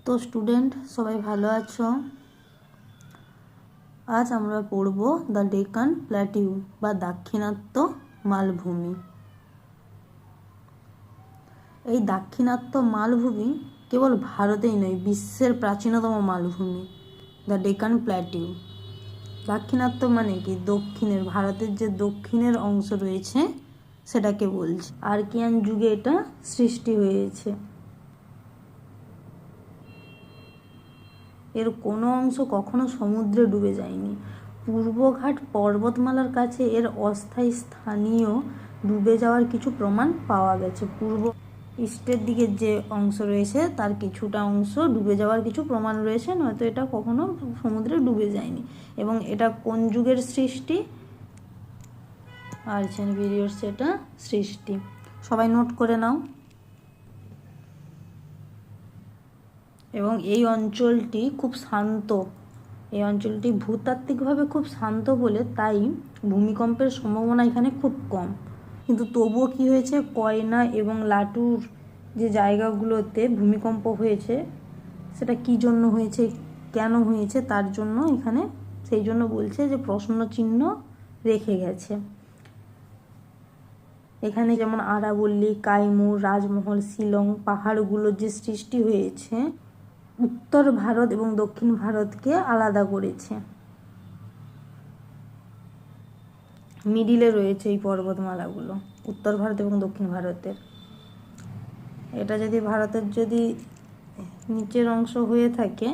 তো স্টুডেন্ট সবাই ভালো আছো? আজ আমরা পড়ব দ্য ডেকান প্ল্যাটিউ বা দাক্ষিণাত্য মালভূমি। এই দাক্ষিণাত্য মালভূমি কেবল ভারতেই নয়, বিশ্বের প্রাচীনতম মালভূমি দ্য ডেকান প্ল্যাটিউ। দাক্ষিণাত্য মানে কি? দক্ষিণের, ভারতের যে দক্ষিণের অংশ রয়েছে সেটাকে বলছে। আর্কিয়ান যুগে এটা সৃষ্টি হয়েছে। এর কোনো অংশ কখনো সমুদ্রে ডুবে যায়নি। পূর্বঘাট পর্বতমালার কাছে এর অস্থায়ী স্থানীয় ডুবে যাওয়ার কিছু প্রমাণ পাওয়া গেছে। পূর্ব ইস্টের দিকে যে অংশ রয়েছে তার কিছুটা অংশ ডুবে যাওয়ার কিছু প্রমাণ রয়েছে, নয়তো এটা কখনো সমুদ্রে ডুবে যায়নি। এবং এটা কোন যুগের সৃষ্টি? আর্চিয়ান পিরিয়ডস এটা সৃষ্টি। সবাই নোট করে নাও। এবং এই অঞ্চলটি খুব শান্ত, এই অঞ্চলটি ভূতাত্ত্বিকভাবে খুব শান্ত বলে তাই ভূমিকম্পের সম্ভাবনা এখানে খুব কম। কিন্তু তবুও কি হয়েছে, কয়না এবং লাটুর যে জায়গাগুলোতে ভূমিকম্প হয়েছে সেটা কি জন্য হয়েছে, কেন হয়েছে, তার জন্য এখানে সেই জন্য বলছে যে প্রশ্ন চিহ্ন রেখে গেছে। এখানে যেমন আরাবল্লী, কাইমুর, রাজমহল, শিলং পাহাড়গুলোর যে সৃষ্টি হয়েছে উত্তর ভারত এবং দক্ষিণ ভারতকে আলাদা করেছে। মিডিলে রয়েছে এই পর্বতমালাগুলো, উত্তর ভারত এবং দক্ষিণ ভারতের। এটা যদি ভারতের যদি নিচের অংশ হয়ে থাকে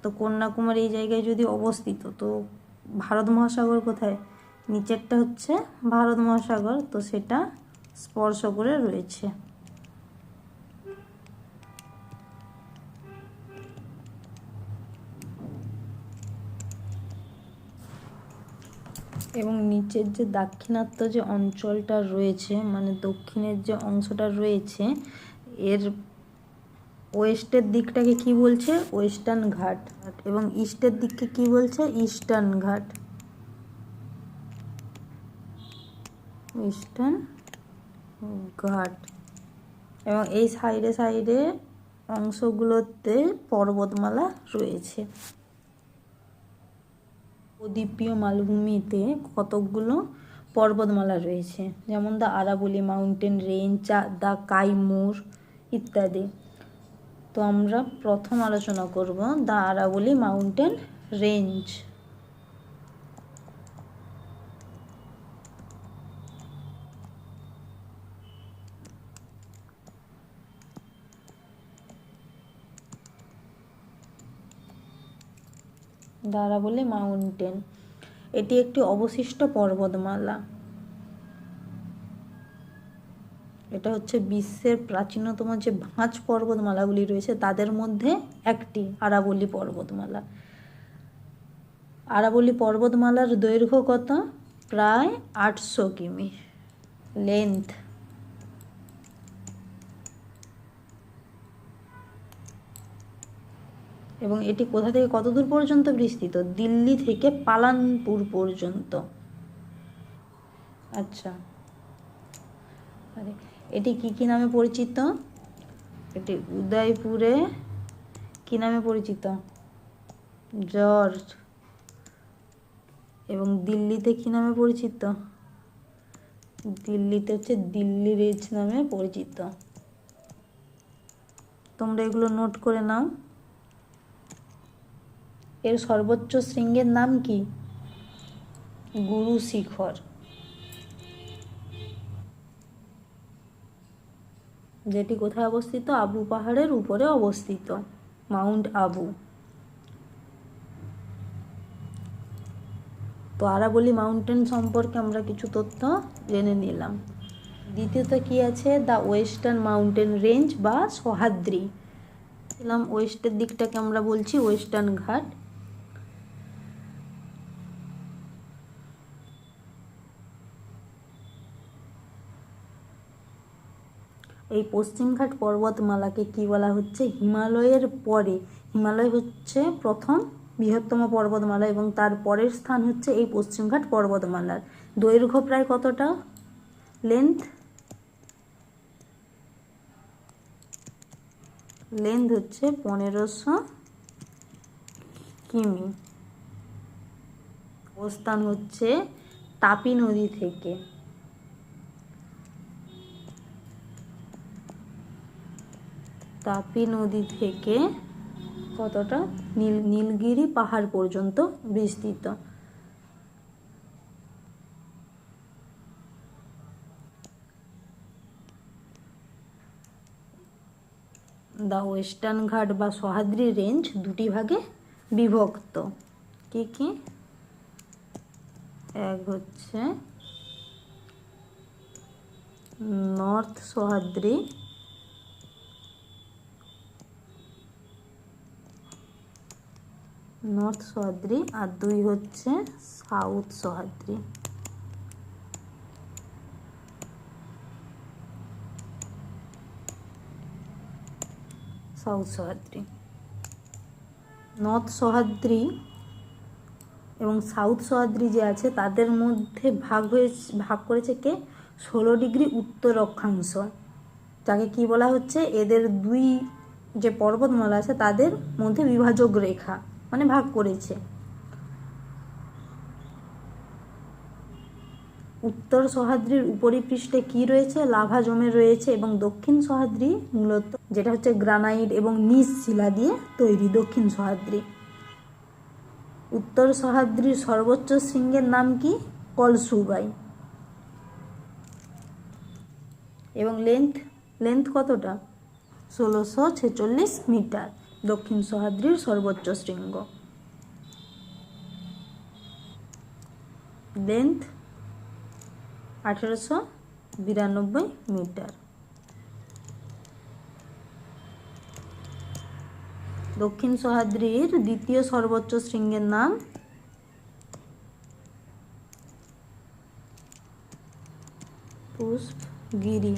তো কন্যাকুমারী এই জায়গায় যদি অবস্থিত, তো ভারত মহাসাগর কোথায়? নিচেরটা হচ্ছে ভারত মহাসাগর, তো সেটা স্পর্শ করে রয়েছে। এবং নিচের যে দাক্ষিণাত্য যে অঞ্চলটা রয়েছে, মানে দক্ষিণের যে অংশটা রয়েছে, এর ওয়েস্টের দিকটাকে কি বলছে? ওয়েস্টার্ন ঘাট। এবং ইস্টের দিককে কি বলছে? ইস্টার্ন ঘাট, ইস্টার্ন ঘাট। এবং এই সাইডে সাইডে অংশগুলোতে পর্বতমালা রয়েছে। উপদ্বীপীয় মালভূমিতে কতকগুলো পর্বতমালা রয়েছে, যেমন দ্য আরাবলি মাউন্টেন রেঞ্জ, দ্য কাইমুর ইত্যাদি। তো আমরা প্রথম আলোচনা করব দ্য আরাবলি মাউন্টেন রেঞ্জ। দ্য আরাবলি মাউন্টেন এটি একটি অবশিষ্ট পর্বতমালা। এটা হচ্ছে বিশ্বের প্রাচীনতম যে ভাঁজ পর্বতমালাগুলি রয়েছে তাদের মধ্যে একটি আরাবলি পর্বতমালা। আরাবলি পর্বতমালার দৈর্ঘ্য কত? প্রায় 800 কিমি লেন্থ। এবং এটি কোথা থেকে কত দূর পর্যন্ত বিস্তৃত? দিল্লি থেকে পালানপুর পর্যন্ত। আচ্ছা, এটি কি নামে পরিচিত? এটি উদয়পুরে কি নামে পরিচিত? জর্জ। এবং দিল্লিতে কি নামে পরিচিত? দিল্লিতে হচ্ছে দিল্লি রেঞ্জ নামে পরিচিত। তোমরা এগুলো নোট করে নাও। এর সর্বোচ্চ শৃঙ্গের নাম কি? গুরু শিখর, যেটি কোথায় অবস্থিত? আবু পাহাড়ের উপরে অবস্থিত, মাউন্ট আবু। তো আরাবলি মাউন্টেন সম্পর্কে আমরা কিছু তথ্য জেনে নিলাম। দ্বিতীয়ত কি আছে? দ্য ওয়েস্টার্ন মাউন্টেন রেঞ্জ বা সহ্যাদ্রি। ওয়েস্টের দিকটাকে আমরা বলছি ওয়েস্টার্ন ঘাট। এই পশ্চিমঘাট পর্বতমালাকে কি বলা হচ্ছে? হিমালয়ের পরে, হিমালয় হচ্ছে প্রথম বৃহত্তম পর্বতমালা এবং তার পরের স্থান হচ্ছে এই পশ্চিমঘাট পর্বতমালার। দৈর্ঘ্য প্রায় কতটা? লেন্থ লেন্থ হচ্ছে 1500 কিমি। অবস্থান হচ্ছে তাপি নদী থেকে। তাপি নদী থেকে কতটা? নীলগিরি পাহাড় পর্যন্ত বিস্তৃত। দ্য ওয়েস্টার্ন ঘাট বা সহ্যাদ্রি রেঞ্জ দুটি ভাগে বিভক্ত। কি কি? এক হচ্ছে নর্থ সহ্যাদ্রি, আর দুই হচ্ছে সাউথ সহ্যাদ্রি। নর্থ সহ্যাদ্রি এবং সাউথ সহ্যাদ্রি যে আছে তাদের মধ্যে ভাগ করেছে কে? 16 ডিগ্রি উত্তর অক্ষাংশ, যাকে কি বলা হচ্ছে? এদের দুই যে পর্বতমালা আছে তাদের মধ্যে বিভাজক রেখা, মানে ভাগ করেছে। উত্তর সহ্যাদ্রির উপরিপৃষ্ঠে কি রয়েছে? লাভা জমে রয়েছে। এবং দক্ষিণ সহ্যাদ্রি মূলত যেটা হচ্ছে গ্রানাইট এবং নিজ শিলা দিয়ে তৈরি। দক্ষিণ সহ্যাদ্রি। উত্তর সহ্যাদ্রির সর্বোচ্চ শৃঙ্গের নাম কি? কলসুবাই। এবং লেন্থ কতটা? 1646 মিটার দক্ষিণ সহ্যাদ্রির সর্বোচ্চ শৃঙ্গ। Length 1892 metre. দক্ষিণ সহ্যাদ্রির দ্বিতীয় সর্বোচ্চ শৃঙ্গের নাম পুষ্পগিরি,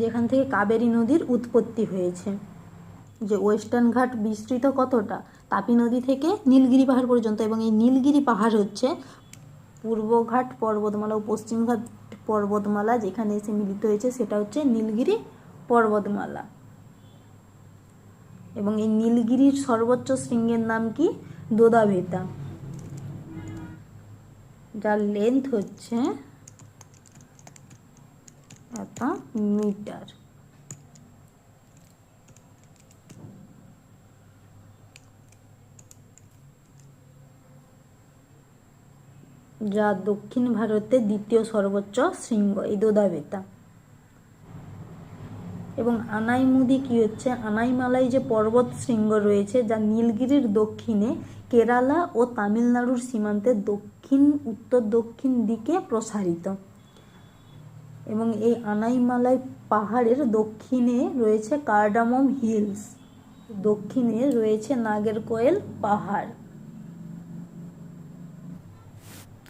যেখান থেকে কাবেরী নদীর উৎপত্তি হয়েছে। যে ওয়েস্টার্ন ঘাট বিস্তৃত কতটা? তাপি নদী থেকে নীলগিরি পাহাড় পর্যন্ত। এবং এই নীলগিরি পাহাড় হচ্ছে পূর্বঘাট পর্বতমালা ও পশ্চিমঘাট পর্বতমালা যেখানে এসে মিলিত হয়েছে, সেটা হচ্ছে নীলগিরি পর্বতমালা। এবং এই নীলগিরির সর্বোচ্চ শৃঙ্গের নাম কি? দোদাবেতা, যার লেন্থ হচ্ছে 1 মিটার। যা দক্ষিণ ভারতের দ্বিতীয় সর্বোচ্চ শৃঙ্গ এই দোদাবেতা। এবং আনাইমুদি কি হচ্ছে? আনাইমালাই যে পর্বত শৃঙ্গ রয়েছে যা নীলগিরির দক্ষিণে কেরালা ও তামিলনাড়ুর সীমান্তের উত্তর দক্ষিণ দিকে প্রসারিত। এবং এই আনাইমালাই পাহাড়ের দক্ষিণে রয়েছে কার্ডামম হিলস, দক্ষিণে রয়েছে নাগেরকোয়েল পাহাড়।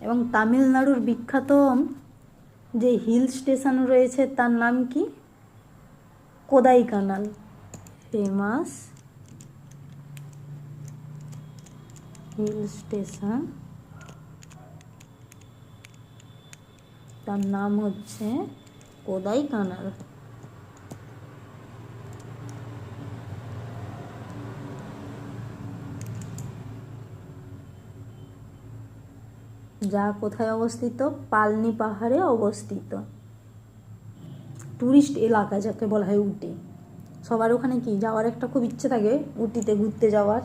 এবং তামিলনাড়ুর বিখ্যাত যে হিল স্টেশন রয়েছে তার নাম কি? কোদাইকানাল। ফেমাস হিল স্টেশন, তার নাম হচ্ছে কোদাইকানাল। যা কোথায় অবস্থিত? পালনি পাহাড়ে অবস্থিত। টুরিস্ট এলাকা যাকে বলা হয় উটি। সবার ওখানে কি যাওয়ার একটা খুব ইচ্ছে থাকে, উটিতে ঘুরতে যাওয়ার।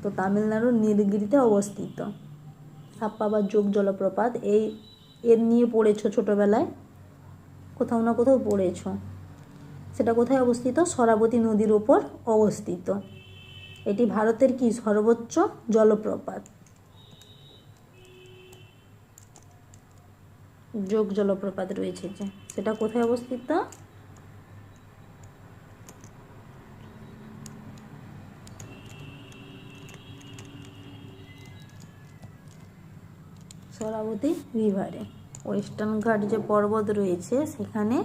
তো তামিলনাড়ুর নীলগিরিতে অবস্থিত। সাপ্পা বা যোগ জলপ্রপাত এর নিয়ে পড়েছো ছোটোবেলায়, কোথাও না কোথাও পড়েছো। সেটা কোথায় অবস্থিত? শরাবতী নদীর ওপর অবস্থিত। এটি ভারতের কি সর্বোচ্চ জলপ্রপাত। যোগ জলপ্রপাত রয়েছে যে, সেটা কোথায় অবস্থিত? শরাবতী রিভারে। ওয়েস্টার্ন ঘাট যে পর্বত রয়েছে সেখানে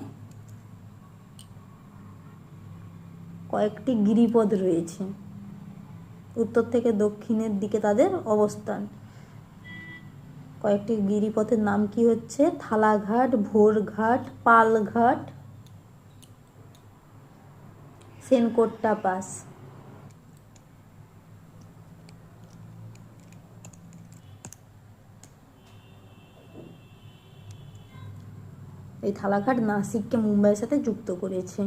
কয়েকটি গিরিপথ রয়েছে, উত্তর থেকে দক্ষিণের দিকে তাদের অবস্থান। কয়েকটি গিরিপথের নাম কি হচ্ছে? থালাঘাট, ভোরঘাট, পালঘাট সেনকোট্টা পাস। এই থালাঘাট নাসিককে মুম্বাইয়ের সাথে যুক্ত করেছে।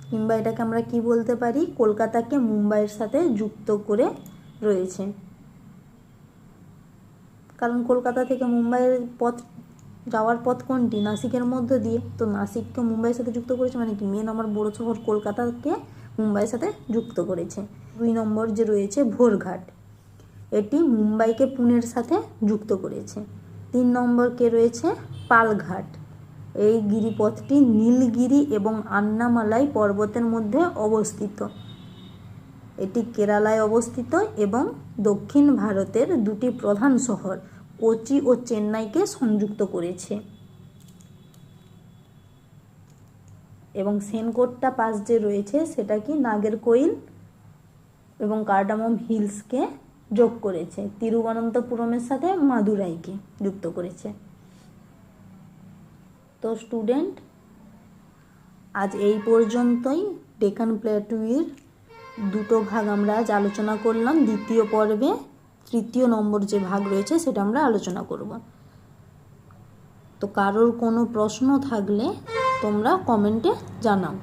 কিংবা এটাকে আমরা কি বলতে পারি, কলকাতাকে মুম্বাইয়ের সাথে যুক্ত করে রয়েছে। কারণ কলকাতা থেকে মুম্বাইয়ের পথ যাওয়ার পথ কোনটি, নাসিকের মধ্য দিয়ে। তো নাসিককে মুম্বাইয়ের সাথে যুক্ত করেছে মানে কি, মেন আমার বড় শহর কলকাতাকে মুম্বাইয়ের সাথে যুক্ত করেছে। 2 নম্বর যে রয়েছে ভোরঘাট, এটি মুম্বাইকে পুনের সাথে যুক্ত করেছে। 3 নম্বর কে রয়েছে পালঘাট, এই গিরিপথটি নীলগিরি এবং আন্নামালাই পর্বতের মধ্যে অবস্থিত। এটি কেরালায় অবস্থিত এবং দক্ষিণ ভারতের 2টি প্রধান শহর কোচি ও চেন্নাইকে সংযুক্ত করেছে। এবং সেনকোট্টা পাস যে রয়েছে সেটা কি নাগেরকোইল এবং কার্ডামম হিলসকে যোগ করেছে, তিরুবনন্তপুরমের সাথে মাদুরাইকে যুক্ত করেছে। তো স্টুডেন্ট, আজ এই পর্যন্তই। ডেকান প্ল্যাটুয়ের 2টো ভাগ আমরা আজ আলোচনা করলাম। দ্বিতীয় পর্বে 3য় নম্বর যে ভাগ রয়েছে সেটা আমরা আলোচনা করব। তো কারোর কোনো প্রশ্ন থাকলে তোমরা কমেন্টে জানাও।